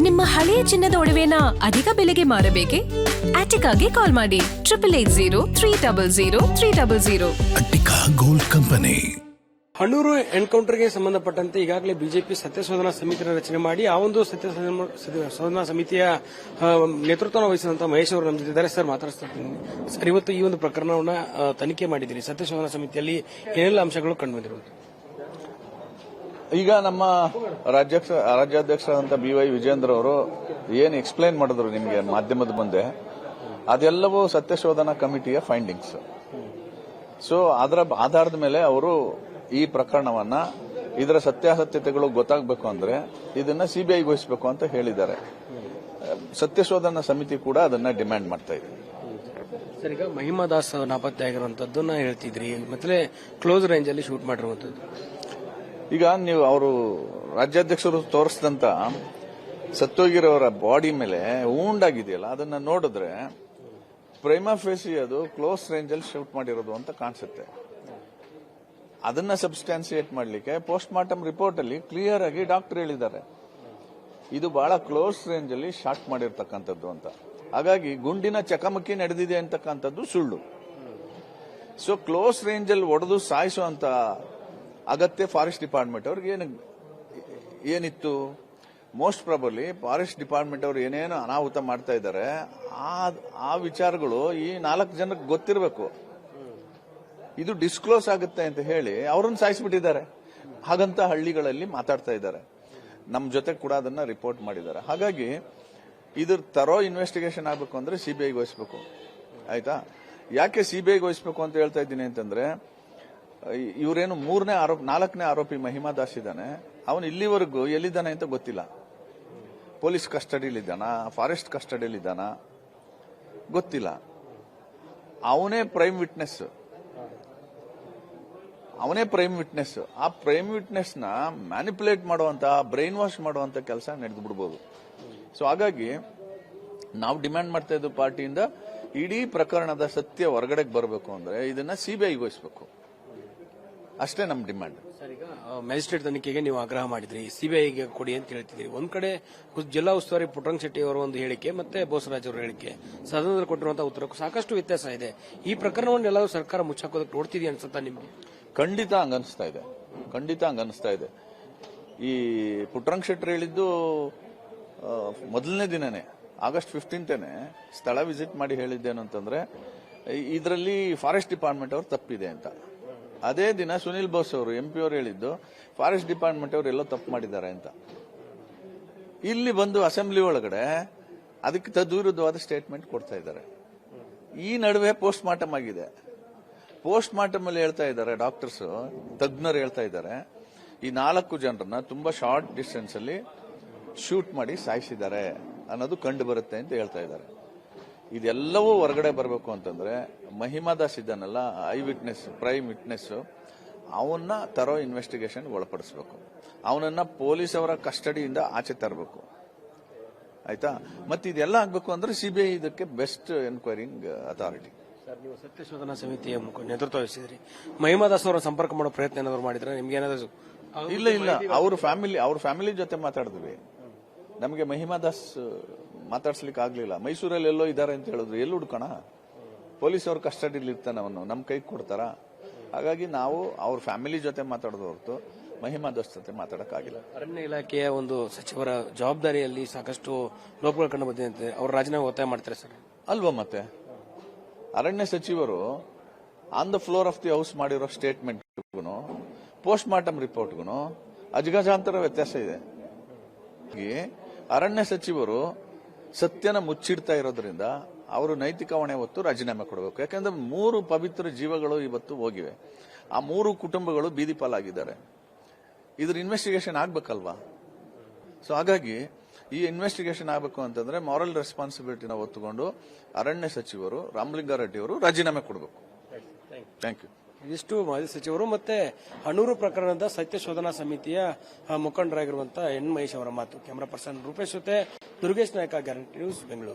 ನಿಮ್ಮ ಹಳೆಯ ಚಿನ್ನದ ಒಡವೆನ ಅಧಿಕ ಬೆಲೆಗೆ ಮಾರಬೇಕೆ? ಆಟಿಕಾಗೆ ಕಾಲ್ ಮಾಡಿ 8880 ಅಟ್ಟಿಕಾ ಗೋಲ್ಡ್ ಕಂಪನಿ. ಹಣ್ಣೂರು ಎನ್ಕೌಂಟರ್ಗೆ ಸಂಬಂಧಪಟ್ಟಂತೆ ಈಗಾಗಲೇ ಬಿಜೆಪಿ ಸತ್ಯಶೋಧನಾ ಸಮಿತಿಯನ್ನು ರಚನೆ ಮಾಡಿ ಆ ಒಂದು ಸತ್ಯಶೋಧನಾ ಸಮಿತಿಯ ನೇತೃತ್ವವನ್ನು ವಹಿಸಿದಂತಹ ಮಹೇಶ್ ಅವರು ನಮ್ಮ ಜೊತೆ ಇದ್ದಾರೆ. ಸರ್, ಮಾತಾಡ್ತೀನಿ ಸರ್. ಇವತ್ತು ಈ ಒಂದು ಪ್ರಕರಣವನ್ನು ತನಿಖೆ ಮಾಡಿದ್ದೀರಿ. ಸತ್ಯಶೋಧನಾ ಸಮಿತಿಯಲ್ಲಿ ಏನೆಲ್ಲ ಅಂಶಗಳು ಕಂಡು ಬಂದಿರುವುದು? ಈಗ ನಮ್ಮ ರಾಜ್ಯಾಧ್ಯಕ್ಷರಾದಂತಹ BY ವಿಜೇಂದ್ರ ಅವರು ಏನು ಎಕ್ಸ್ಪ್ಲೈನ್ ಮಾಡಿದ್ರು ನಿಮಗೆ ಮಾಧ್ಯಮದ ಮುಂದೆ, ಅದೆಲ್ಲವೂ ಸತ್ಯಶೋಧನಾ ಕಮಿಟಿಯ ಫೈಂಡಿಂಗ್ಸ್. ಸೊ ಅದರ ಆಧಾರದ ಮೇಲೆ ಅವರು ಈ ಪ್ರಕರಣವನ್ನ ಇದರ ಸತ್ಯಾಸತ್ಯತೆಗಳು ಗೊತ್ತಾಗಬೇಕು ಅಂದ್ರೆ ಇದನ್ನ CBIಗೆ ವಹಿಸಬೇಕು ಅಂತ ಹೇಳಿದ್ದಾರೆ. ಸತ್ಯಶೋಧನಾ ಸಮಿತಿ ಕೂಡ ಅದನ್ನ ಡಿಮ್ಯಾಂಡ್ ಮಾಡ್ತಾ ಇದೆ. ಸರ್, ಈಗ ಮಹಿಮಾ ದಾಸ್ ನಾಪತ್ತೆ ಆಗಿರುವಂತದ್ದನ್ನ ಹೇಳ್ತಿದ್ರಿ, ಮತ್ತೆ ಕ್ಲೋಸ್ ರೇಂಜ್ ಅಲ್ಲಿ ಶೂಟ್ ಮಾಡಿರುವಂತದ್ದು. ಈಗ ನೀವು ಅವರು ರಾಜ್ಯಾಧ್ಯಕ್ಷರು ತೋರಿಸಿದಂತ ಸತ್ತೋಗಿರೋರ ಬಾಡಿ ಮೇಲೆ ವೂಂಡ್ ಆಗಿದೆಯಲ್ಲ, ಅದನ್ನ ನೋಡಿದ್ರೆ ಪ್ರೈಮಾ ಫೇಸಿ ಅದು ಕ್ಲೋಸ್ ರೇಂಜ್ ಅಲ್ಲಿ ಶೂಟ್ ಮಾಡಿರೋದು ಅಂತ ಕಾಣಿಸುತ್ತೆ. ಅದನ್ನ ಸಬ್ಸ್ಟಾನ್ಸಿಯೇಟ್ ಮಾಡಲಿಕ್ಕೆ ಪೋಸ್ಟ್ ಮಾರ್ಟಮ್ ರಿಪೋರ್ಟ್ ಅಲ್ಲಿ ಕ್ಲಿಯರ್ ಆಗಿ ಡಾಕ್ಟರ್ ಹೇಳಿದ್ದಾರೆ ಇದು ಬಹಳ ಕ್ಲೋಸ್ ರೇಂಜ್ ಅಲ್ಲಿ ಶಾಟ್ ಮಾಡಿರ್ತಕ್ಕಂಥದ್ದು ಅಂತ. ಹಾಗಾಗಿ ಗುಂಡಿನ ಚಕಮಕಿ ನಡೆದಿದೆ ಅಂತಕ್ಕಂಥದ್ದು ಸುಳ್ಳು. ಸೊ ಕ್ಲೋಸ್ ರೇಂಜ್ ಅಲ್ಲಿ ಒಡೆದು ಸಾಯಿಸುವಂತ ಅಗತ್ಯ ಫಾರೆಸ್ಟ್ ಡಿಪಾರ್ಟ್ಮೆಂಟ್ ಅವ್ರಿಗೆ ಏನಿತ್ತು? ಮೋಸ್ಟ್ ಪ್ರಾಬಬ್ಲಿ ಫಾರೆಸ್ಟ್ ಡಿಪಾರ್ಟ್ಮೆಂಟ್ ಅವರು ಏನೇನು ಅನಾಹುತ ಮಾಡ್ತಾ ಇದ್ದಾರೆ ಆ ವಿಚಾರಗಳು ಈ 4 ಜನಕ್ಕೆ ಗೊತ್ತಿರಬೇಕು. ಇದು ಡಿಸ್ಕ್ಲೋಸ್ ಆಗುತ್ತೆ ಅಂತ ಹೇಳಿ ಅವರನ್ನು ಸಾಯಿಸಿಬಿಟ್ಟಿದ್ದಾರೆ. ಹಾಗಂತ ಹಳ್ಳಿಗಳಲ್ಲಿ ಮಾತಾಡ್ತಾ ಇದ್ದಾರೆ. ನಮ್ಮ ಜೊತೆ ಕೂಡ ಅದನ್ನ ರಿಪೋರ್ಟ್ ಮಾಡಿದ್ದಾರೆ. ಹಾಗಾಗಿ ಇದ್ರ ತರೋ ಇನ್ವೆಸ್ಟಿಗೇಷನ್ ಆಗಬೇಕು ಅಂದ್ರೆ CBIಗೆ ವಹಿಸಬೇಕು. ಆಯ್ತಾ? ಯಾಕೆ CBIಗೆ ವಹಿಸಬೇಕು ಅಂತ ಹೇಳ್ತಾ ಇದ್ದೀನಿ ಅಂತಂದ್ರೆ, ಇವರೇನು 4ನೇ ಆರೋಪಿ ಮಹಿಮಾ ದಾಸ್ ಇದ್ದಾನೆ, ಅವನು ಇಲ್ಲಿವರೆಗೂ ಎಲ್ಲಿದ್ದಾನೆ ಅಂತ ಗೊತ್ತಿಲ್ಲ. ಪೊಲೀಸ್ ಕಸ್ಟಡಿಯಲ್ಲಿದ್ದಾನ, ಫಾರೆಸ್ಟ್ ಕಸ್ಟಡಿಯಲ್ಲಿದ್ದಾನ ಗೊತ್ತಿಲ್ಲ. ಅವನೇ ಪ್ರೈಮ್ ವಿಟ್ನೆಸ್. ಆ ಪ್ರೈಮ್ ವಿಟ್ನೆಸ್ ನ ಮ್ಯಾನಿಪುಲೇಟ್ ಮಾಡುವಂತ, ಬ್ರೈನ್ ವಾಶ್ ಮಾಡುವಂತ ಕೆಲಸ ನಡೆದು ಬಿಡಬಹುದು. ಸೊ ಹಾಗಾಗಿ ನಾವು ಡಿಮ್ಯಾಂಡ್ ಮಾಡ್ತಾ ಇದ್ದು ಪಾರ್ಟಿಯಿಂದ, ಇಡೀ ಪ್ರಕರಣದ ಸತ್ಯ ಹೊರಗಡೆಗೆ ಬರಬೇಕು ಅಂದ್ರೆ ಇದನ್ನ CBIಗೆ ವಹಿಸಬೇಕು. ಅಷ್ಟೇ ನಮ್ಮ ಡಿಮ್ಯಾಂಡ್. ಸರ್, ಈಗ ಮ್ಯಾಜಿಸ್ಟ್ರೇಟ್ ತನಿಖೆಗೆ ನೀವು ಆಗ್ರಹ ಮಾಡಿದ್ರಿ, CBIಗೆ ಕೊಡಿ ಅಂತ ಹೇಳ್ತಿದ್ರಿ. ಒಂದ್ ಕಡೆ ಜಿಲ್ಲಾ ಉಸ್ತುವಾರಿ ಪುಟ್ಟರಂಗ ಶೆಟ್ಟಿ ಅವರ ಒಂದು ಹೇಳಿಕೆ ಮತ್ತೆ ಬೋಸರಾಜ್ ಅವರ ಹೇಳಿಕೆ, ಸದನದಲ್ಲಿ ಕೊಟ್ಟಿರುವಂತಹ ಉತ್ತರಕ್ಕೂ ಸಾಕಷ್ಟು ವ್ಯತ್ಯಾಸ ಇದೆ. ಈ ಪ್ರಕರಣವನ್ನು ಎಲ್ಲರೂ ಸರ್ಕಾರ ಮುಚ್ಚಾಕೋದಕ್ಕೆ ನೋಡ್ತಿದೆಯಾ ಅನ್ಸುತ್ತಾ ನಿಮ್ಗೆ? ಖಂಡಿತ ಹಂಗನ್ನಿಸ್ತಾ ಇದೆ. ಈ ಪುಟ್ಟರಂಗ ಶೆಟ್ಟಿ ಹೇಳಿದ್ದು ಮೊದಲನೇ ದಿನನೇ, August 15ನೇ ಸ್ಥಳ ವಿಸಿಟ್ ಮಾಡಿ ಹೇಳಿದ್ದೇನು ಅಂತಂದ್ರೆ ಇದರಲ್ಲಿ ಫಾರೆಸ್ಟ್ ಡಿಪಾರ್ಟ್ಮೆಂಟ್ ಅವ್ರು ತಪ್ಪಿದೆ ಅಂತ. ಅದೇ ದಿನ ಸುನಿಲ್ ಬೋಸ್ ಅವರು MP ಅವರು ಹೇಳಿದ್ದು ಫಾರೆಸ್ಟ್ ಡಿಪಾರ್ಟ್ಮೆಂಟ್ ಅವರು ಎಲ್ಲೋ ತಪ್ಪು ಮಾಡಿದ್ದಾರೆ ಅಂತ. ಇಲ್ಲಿ ಬಂದು ಅಸೆಂಬ್ಲಿ ಒಳಗಡೆ ಅದಕ್ಕೆ ತದ್ವಿರುದ್ಧವಾದ ಸ್ಟೇಟ್ಮೆಂಟ್ ಕೊಡ್ತಾ ಇದ್ದಾರೆ. ಈ ನಡುವೆ ಪೋಸ್ಟ್ ಮಾರ್ಟಮ್ ಆಗಿದೆ. ಪೋಸ್ಟ್ ಮಾರ್ಟಮ್ ಅಲ್ಲಿ ಹೇಳ್ತಾ ಇದ್ದಾರೆ ಡಾಕ್ಟರ್ಸ್, ತಜ್ಞರು ಹೇಳ್ತಾ ಇದ್ದಾರೆ, ಈ 4 ಜನರನ್ನ ತುಂಬಾ ಶಾರ್ಟ್ ಡಿಸ್ಟೆನ್ಸ್ ಅಲ್ಲಿ ಶೂಟ್ ಮಾಡಿ ಸಾಯಿಸಿದ್ದಾರೆ ಅನ್ನೋದು ಕಂಡು ಬರುತ್ತೆ ಅಂತ ಹೇಳ್ತಾ ಇದ್ದಾರೆ. ಇದೆಲ್ಲವೂ ಹೊರಗಡೆ ಬರಬೇಕು ಅಂತಂದ್ರೆ ಮಹಿಮಾ ದಾಸ್ ಇದ್ದಾನಲ್ಲ, ಐ ವಿಟ್ನೆಸ್, ಪ್ರೈಮ್ ವಿಟ್ನೆಸ್, ಅವನ್ನ ತರೋ ಇನ್ವೆಸ್ಟಿಗೇಷನ್ ಒಳಪಡಿಸಬೇಕು. ಅವನನ್ನ ಪೊಲೀಸ್ ಅವರ ಕಸ್ಟಡಿಯಿಂದ ಆಚೆ ತರಬೇಕು. ಆಯ್ತಾ? ಮತ್ತೆ ಇದೆಲ್ಲ ಆಗ್ಬೇಕು ಅಂದ್ರೆ CBI ಇದಕ್ಕೆ ಬೆಸ್ಟ್ ಎನ್ಕ್ವೈರಿಂಗ್ ಅಥಾರಿಟಿ. ಸರ್, ನೀವು ಸತ್ಯಶೋಧನಾ ಸಮಿತಿಯ ನೇತೃತ್ವ ವಹಿಸಿದ್ರಿ. ಮಹಿಮಾ ದಾಸ್ ಅವರ ಸಂಪರ್ಕ ಮಾಡೋ ಪ್ರಯತ್ನ ಏನಾದ್ರು ಮಾಡಿದ್ರೆ ನಿಮ್ಗೆ ಏನಾದ್ರು? ಇಲ್ಲ, ಅವ್ರ ಫ್ಯಾಮಿಲಿ ಜೊತೆ ಮಾತಾಡಿದ್ವಿ. ನಮಗೆ ಮಹಿಮಾ ದಾಸ್ ಮಾತಾಡ್ಸ್ಲಿಕ್ಕೆ ಆಗ್ಲಿಲ್ಲ. ಮೈಸೂರಲ್ಲಿ ಎಲ್ಲೋ ಇದ್ದಾರೆ ಅಂತ ಹೇಳಿದ್ರು. ಎಲ್ಲಿ ಹುಡ್ಕೋಣ? ಪೊಲೀಸ್ ಅವ್ರ ಕಸ್ಟಡಿಲಿ ಇರ್ತಾನೆ, ಅವನು ನಮ್ಮ ಕೈಗೆ ಕೊಡ್ತಾರ? ಹಾಗಾಗಿ ನಾವು ಅವ್ರ ಫ್ಯಾಮಿಲಿ ಜೊತೆ ಮಾತಾಡೋದು ಹೊರತು ಮಹಿಮಾ ದಾಸ್ ಜೊತೆ ಮಾತಾಡಕ್ಕಾಗಿಲ್ಲ. ಅರಣ್ಯ ಇಲಾಖೆಯ ಒಂದು ಸಚಿವರ ಜವಾಬ್ದಾರಿಯಲ್ಲಿ ಸಾಕಷ್ಟು ಲೋಪಗಳು ಕಂಡು ಬಂದಿದೆ. ಅವ್ರ ರಾಜೀನಾಮೆ ಒತ್ತಾಯ ಮಾಡ್ತಾರೆ ಸರ್? ಅಲ್ವಾ? ಮತ್ತೆ ಅರಣ್ಯ ಸಚಿವರು on the floor of the house ಮಾಡಿರೋ ಸ್ಟೇಟ್ಮೆಂಟ್ಗೂ ಪೋಸ್ಟ್ ಮಾರ್ಟಮ್ ರಿಪೋರ್ಟ್ಗೂ ಅಜಗಜಾಂತರ ವ್ಯತ್ಯಾಸ ಇದೆ. ಅರಣ್ಯ ಸಚಿವರು ಸತ್ಯನ ಮುಚ್ಚಿಡ್ತಾ ಇರೋದ್ರಿಂದ ಅವರು ನೈತಿಕ ಹೊಣೆ ಹೊತ್ತು ರಾಜೀನಾಮೆ ಕೊಡಬೇಕು. ಯಾಕಂದ್ರೆ 3 ಪವಿತ್ರ ಜೀವಗಳು ಇವತ್ತು ಹೋಗಿವೆ. ಆ 3 ಕುಟುಂಬಗಳು ಬೀದಿ ಪಾಲಾಗಿದ್ದಾರೆ. ಇದ್ರ ಇನ್ವೆಸ್ಟಿಗೇಷನ್ ಆಗ್ಬೇಕಲ್ವಾ? ಸೊ ಹಾಗಾಗಿ ಈ ಇನ್ವೆಸ್ಟಿಗೇಷನ್ ಆಗಬೇಕು ಅಂತಂದ್ರೆ ಮಾರಲ್ ರೆಸ್ಪಾನ್ಸಿಬಿಲಿಟಿನ ಹೊತ್ತುಕೊಂಡು ಅರಣ್ಯ ಸಚಿವರು ರಾಮಲಿಂಗಾರೆಡ್ಡಿ ಅವರು ರಾಜೀನಾಮೆ ಕೊಡಬೇಕು. Thank you. ಇದಿಷ್ಟು ಮಾಜಿ ಸಚಿವರು ಮತ್ತೆ ಹಣ್ಣೂರು ಪ್ರಕರಣದ ಸತ್ಯಶೋಧನಾ ಸಮಿತಿಯ ಮುಖಂಡರಾಗಿರುವಂತಹ ಎನ್ ಮಹೇಶ್ ಅವರ ಮಾತು. ಕ್ಯಾಮರಾ ಪರ್ಸನ್ ರೂಪೇಶ್ ಜೊತೆ ದುರ್ಗೇಶ್ ನಾಯಕ, ಗ್ಯಾರಂಟಿ ನ್ಯೂಸ್, ಬೆಂಗಳೂರು.